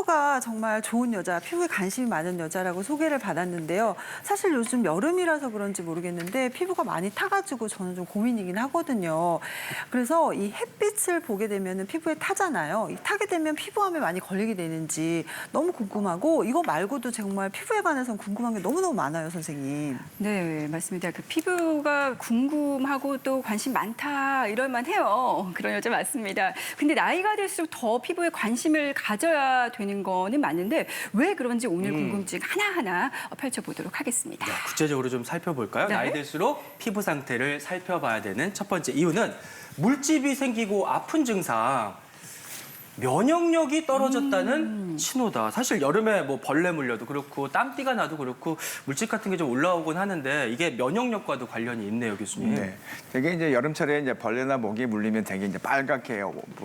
피부가 정말 좋은 여자, 피부에 관심이 많은 여자라고 소개를 받았는데요. 사실 요즘 여름이라서 그런지 모르겠는데 피부가 많이 타가지고 저는 좀 고민이긴 하거든요. 그래서 이 햇빛을 보게 되면 피부에 타잖아요. 타게 되면 피부암에 많이 걸리게 되는지 너무 궁금하고 이거 말고도 정말 피부에 관해서 궁금한 게 너무너무 많아요, 선생님. 네, 맞습니다. 그 피부가 궁금하고 또 관심 많다 이럴만 해요. 그런 여자 맞습니다. 근데 나이가 들수록 더 피부에 관심을 가져야 되는 거는 맞는데 왜 그런지 오늘 궁금증 하나하나 펼쳐보도록 하겠습니다. 네, 구체적으로 좀 살펴볼까요? 네. 나이 들수록 피부 상태를 살펴봐야 되는 첫 번째 이유는 물집이 생기고 아픈 증상, 면역력이 떨어졌다는 신호다. 사실 여름에 뭐 벌레 물려도 그렇고 땀띠가 나도 그렇고 물집 같은 게 좀 올라오곤 하는데 이게 면역력과도 관련이 있네요, 교수님. 네. 되게 이제 여름철에 이제 벌레나 모기에 물리면 되게 이제 빨갛게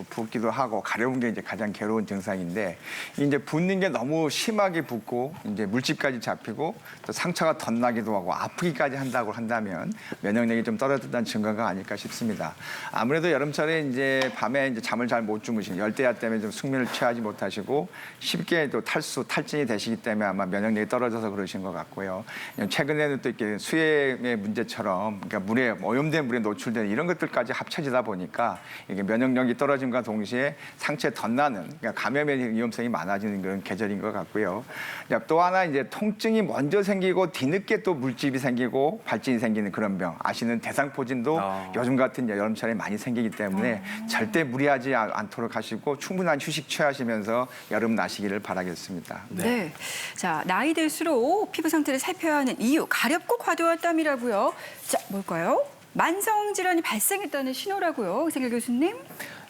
붓기도 하고 가려운 게 이제 가장 괴로운 증상인데 이제 붓는 게 너무 심하게 붓고 이제 물집까지 잡히고 또 상처가 덧나기도 하고 아프기까지 한다고 한다면 면역력이 좀 떨어졌다는 증거가 아닐까 싶습니다. 아무래도 여름철에 이제 밤에 이제 잠을 잘 못 주무시는 열대야 때문에 좀 숙면을 취하지 못하시고 쉽게 또 탈진이 되시기 때문에 아마 면역력이 떨어져서 그러신 것 같고요. 최근에는 또 이렇게 수해의 문제처럼 그러니까 오염된 물에 노출된 이런 것들까지 합쳐지다 보니까 이게 면역력이 떨어짐과 동시에 상처에 덧나는 그러니까 감염의 위험성이 많아지는 그런 계절인 것 같고요. 또 하나 이제 통증이 먼저 생기고 뒤늦게 또 물집이 생기고 발진이 생기는 그런 병 아시는 대상포진도 요즘 같은 여름철에 많이 생기기 때문에 절대 무리하지 않도록 하시고 충분한 휴식 취하시면서 여름 나시기를 바라겠습니다. 네. 자, 나이 들수록 피부 상태를 살펴야 하는 이유, 가렵고 과도한 땀이라고요. 자, 뭘까요? 만성 질환이 발생했다는 신호라고요. 이세길 교수님.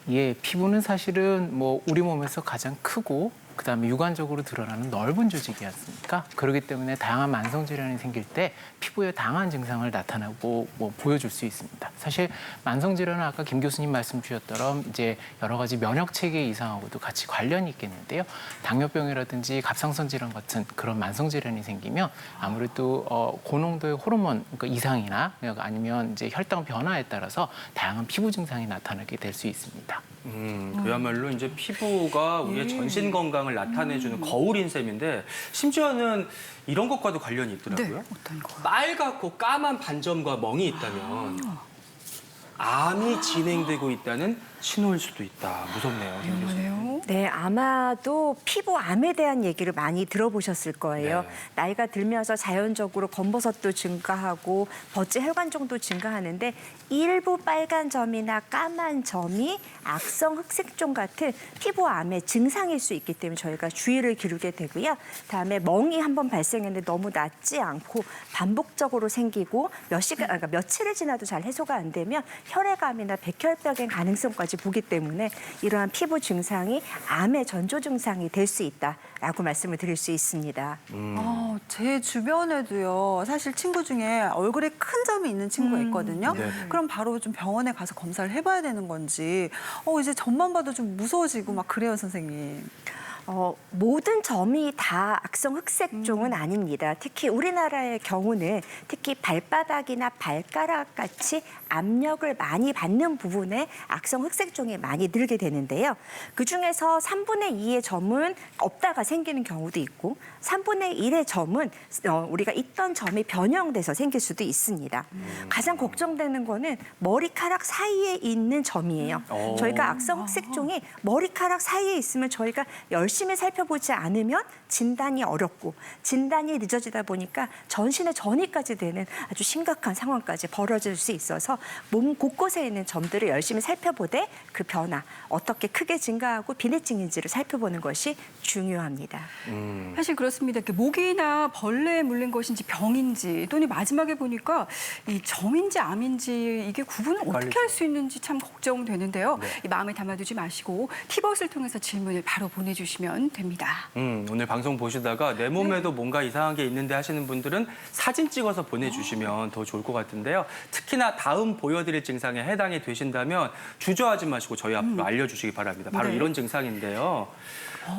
예, 피부는 사실은 뭐 우리 몸에서 가장 크고 그다음에 육안적으로 드러나는 넓은 조직이지 않습니까? 그렇기 때문에 다양한 만성 질환이 생길 때 피부에 다양한 증상을 나타나고 보여줄 수 있습니다. 사실 만성 질환은 아까 김 교수님 말씀 주셨처럼 이제 여러 가지 면역 체계 이상하고도 같이 관련이 있겠는데요. 당뇨병이라든지 갑상선 질환 같은 그런 만성 질환이 생기면 아무래도 고농도의 호르몬 그러니까 이상이나 아니면 이제 혈당 변화에 따라서 다양한 피부 증상이 나타나게 될 수 있습니다. 그야말로 이제 피부가 우리의 전신 건강을 나타내주는 거울인 셈인데 심지어는 이런 것과도 관련이 있더라고요. 네, 어떤 거요? 빨갛고 까만 반점과 멍이 있다면 암이 진행되고 있다는 신호일 수도 있다. 무섭네요. 김 교수님. 네, 아마도 피부암에 대한 얘기를 많이 들어보셨을 거예요. 네. 나이가 들면서 자연적으로 검버섯도 증가하고 버찌 혈관종도 증가하는데 일부 빨간 점이나 까만 점이 악성 흑색종 같은 피부암의 증상일 수 있기 때문에 저희가 주의를 기울게 되고요. 다음에 멍이 한번 발생했는데 너무 낫지 않고 반복적으로 생기고 그러니까 며칠을 지나도 잘 해소가 안 되면 혈액암이나 백혈병의 가능성까지 보기 때문에 이러한 피부 증상이 암의 전조 증상이 될 수 있다라고 말씀을 드릴 수 있습니다. 제 주변에도요, 사실 친구 중에 얼굴에 큰 점이 있는 친구가 있거든요. 네. 그럼 바로 좀 병원에 가서 검사를 해봐야 되는 건지, 이제 점만 봐도 좀 무서워지고 막 그래요, 선생님. 모든 점이 다 악성 흑색종은 아닙니다. 특히 우리나라의 경우는 특히 발바닥이나 발가락 같이 압력을 많이 받는 부분에 악성 흑색종이 많이 늘게 되는데요. 그중에서 3분의 2의 점은 없다가 생기는 경우도 있고 3분의 1의 점은 우리가 있던 점이 변형돼서 생길 수도 있습니다. 가장 걱정되는 거는 머리카락 사이에 있는 점이에요. 저희가 악성 흑색종이 머리카락 사이에 있으면 저희가 열심히 살펴보지 않으면 진단이 어렵고 진단이 늦어지다 보니까 전신에 전이까지 되는 아주 심각한 상황까지 벌어질 수 있어서 몸 곳곳에 있는 점들을 열심히 살펴보되 그 변화 어떻게 크게 증가하고 비대증인지를 살펴보는 것이 중요합니다. 사실 그렇습니다. 이렇게 모기나 벌레에 물린 것인지 병인지 또는 마지막에 보니까 이 점인지 암인지 이게 구분을 어떻게 할 수 있는지 참 걱정되는데요. 이 마음에 담아두지 마시고 티벗을 통해서 질문을 바로 보내주시면 됩니다. 오늘 방송 보시다가 내 몸에도 뭔가 이상한 게 있는데 하시는 분들은 사진 찍어서 보내주시면 더 좋을 것 같은데요. 특히나 다음 보여드릴 증상에 해당이 되신다면 주저하지 마시고 저희 앞으로 알려주시기 바랍니다. 바로 이런 증상인데요.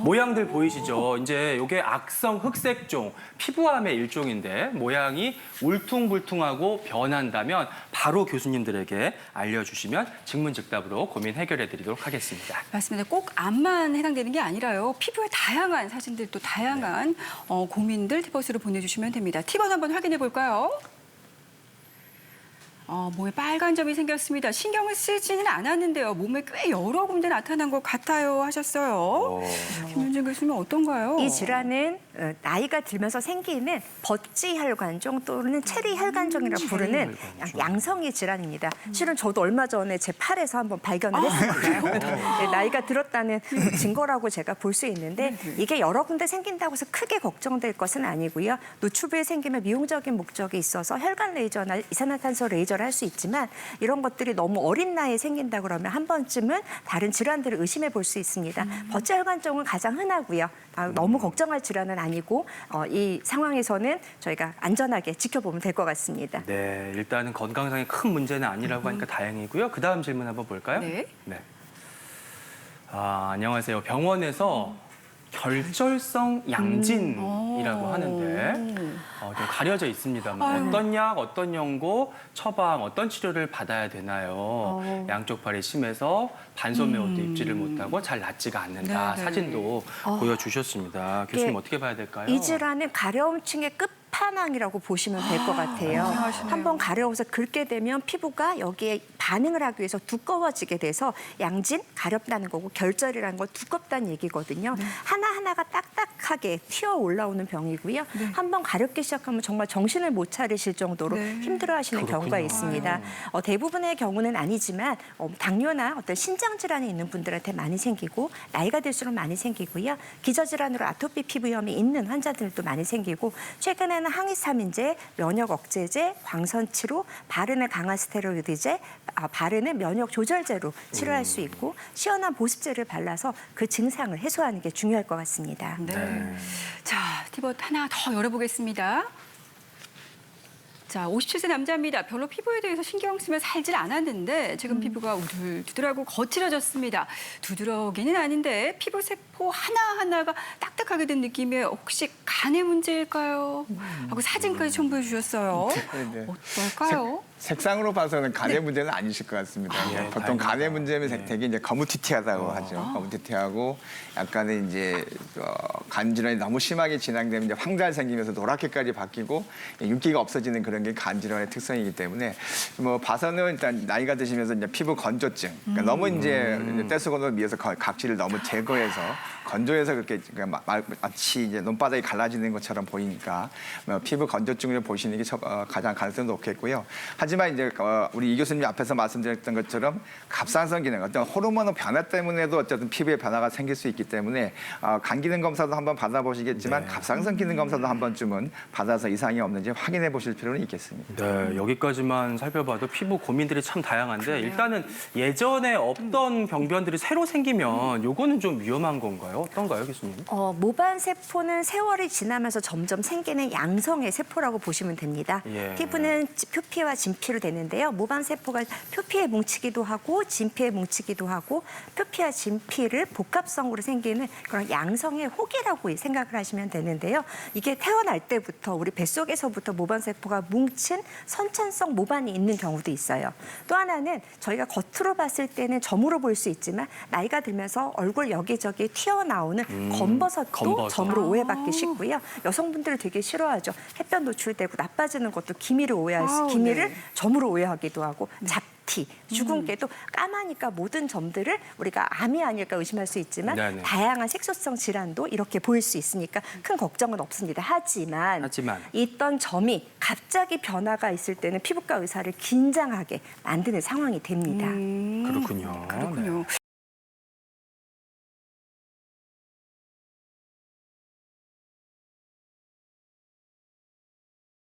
모양들 보이시죠? 이제 이게 악성 흑색종, 피부암의 일종인데 모양이 울퉁불퉁하고 변한다면 바로 교수님들에게 알려주시면 직문즉답으로 고민 해결해 드리도록 하겠습니다. 맞습니다. 꼭 암만 해당되는 게 아니라요. 피부의 다양한 사진들 또 다양한 고민들 티벗으로 보내주시면 됩니다. 티벗 한번 확인해 볼까요? 몸에 빨간 점이 생겼습니다. 신경을 쓰지는 않았는데요. 몸에 꽤 여러 군데 나타난 것 같아요 하셨어요. 김윤정 교수님 어떤가요? 이 질환은 나이가 들면서 생기는 버찌 혈관종 또는 체리 혈관종이라고 부르는 양성의 질환입니다. 실은 저도 얼마 전에 제 팔에서 한번 발견을 했습니다. 네, 나이가 들었다는 증거라고 제가 볼 수 있는데 이게 여러 군데 생긴다고 해서 크게 걱정될 것은 아니고요. 노출부에 생기면 미용적인 목적이 있어서 혈관 레이저나 이산화탄소 레이저를 할 수 있지만 이런 것들이 너무 어린 나이에 생긴다 그러면 한 번쯤은 다른 질환들을 의심해 볼 수 있습니다. 버찌 혈관종은 가장 흔하고요. 너무 걱정할 질환은 아니고 이 상황에서는 저희가 안전하게 지켜보면 될 것 같습니다. 네, 일단은 건강상의 큰 문제는 아니라고 하니까 다행이고요. 그 다음 질문 한번 볼까요? 네. 안녕하세요. 병원에서 결절성 양진이라고 하는데 좀 가려져 있습니다만 어떤 약, 어떤 연고, 처방, 어떤 치료를 받아야 되나요? 양쪽 팔이 심해서 반소매옷도 입지를 못하고 잘 낫지가 않는다. 네, 네. 사진도 보여주셨습니다. 교수님 예, 어떻게 봐야 될까요? 이 질환은 가려움층의 끝판왕이라고 보시면 될 것 같아요. 고생하시네요. 한번 가려워서 긁게 되면 피부가 여기에 반응을 하기 위해서 두꺼워지게 돼서 양진, 가렵다는 거고 결절이라는 건 두껍다는 얘기거든요. 하나하나가 딱딱하게 튀어 올라오는 병이고요. 한번 가렵기 시작하면 정말 정신을 못 차리실 정도로 네. 힘들어하시는 경우가 그렇군요. 있습니다. 대부분의 경우는 아니지만 당뇨나 어떤 신장 질환이 있는 분들한테 많이 생기고 나이가 들수록 많이 생기고요. 기저질환으로 아토피 피부염이 있는 환자들도 많이 생기고 최근에는 항히스타민제, 면역 억제제, 광선치료, 바르는 강한 스테로이드제, 바르는 면역 조절제로 치료할 수 있고 시원한 보습제를 발라서 그 증상을 해소하는 게 중요할 것 같습니다. 네. 자, 티벗 하나 더 열어보겠습니다. 자, 57세 남자입니다. 별로 피부에 대해서 신경 쓰며 살질 않았는데 지금 피부가 우들두들하고 거칠어졌습니다. 두드러기는 아닌데 피부 세포 하나하나가 딱딱하게 된 느낌이에요. 혹시 간의 문제일까요? 하고 사진까지 첨부해 주셨어요. 네. 어떨까요? 색상으로 봐서는 간의 문제는 아니실 것 같습니다. 보통 간의 문제는 되게 이제 거무튀튀하다고 하죠. 거무튀튀하고 약간은 이제 간 질환이 너무 심하게 진행되면 이제 황달 생기면서 노랗게까지 바뀌고 윤기가 없어지는 그런 게 간 질환의 특성이기 때문에 뭐 봐서는 일단 나이가 드시면서 이제 피부 건조증, 그러니까 너무 이제 떼수건으로 미해서 각질을 너무 제거해서 건조해서 그렇게 마치 이제 눈바닥이 갈라지는 것처럼 보이니까 피부 건조증을 보시는 게 가장 가능성이 높겠고요. 하지만 이제 우리 이 교수님 앞에서 말씀드렸던 것처럼 갑상선 기능, 어떤 호르몬의 변화 때문에도 어쨌든 피부에 변화가 생길 수 있기 때문에 간 기능 검사도 한번 받아보시겠지만 갑상선 기능 검사도 한 번쯤은 받아서 이상이 없는지 확인해 보실 필요는 있겠습니다. 네, 여기까지만 살펴봐도 피부 고민들이 참 다양한데 일단은 예전에 없던 병변들이 새로 생기면 요거는 좀 위험한 건가요? 어떤가요, 교수님? 모반 세포는 세월이 지나면서 점점 생기는 양성의 세포라고 보시면 됩니다. 예. 피부는 표피와 진피로 되는데요. 모반 세포가 표피에 뭉치기도 하고 진피에 뭉치기도 하고 표피와 진피를 복합성으로 생기는 그런 양성의 혹이라고 생각을 하시면 되는데요. 이게 태어날 때부터 우리 뱃속에서부터 모반 세포가 뭉친 선천성 모반이 있는 경우도 있어요. 또 하나는 저희가 겉으로 봤을 때는 점으로 보일 수 있지만 나이가 들면서 얼굴 여기저기 튀어나오는 검버섯도 검버섯. 점으로 오해받기 쉽고요. 여성분들이 되게 싫어하죠. 햇볕 노출되고 나빠지는 것도 기미를 기미를 점으로 오해하기도 하고 잡티, 주근깨도 까마니까 모든 점들을 우리가 암이 아닐까 의심할 수 있지만 네네. 다양한 색소성 질환도 이렇게 보일 수 있으니까 큰 걱정은 없습니다. 하지만 있던 점이 갑자기 변화가 있을 때는 피부과 의사를 긴장하게 만드는 상황이 됩니다. 그렇군요. 그렇군요.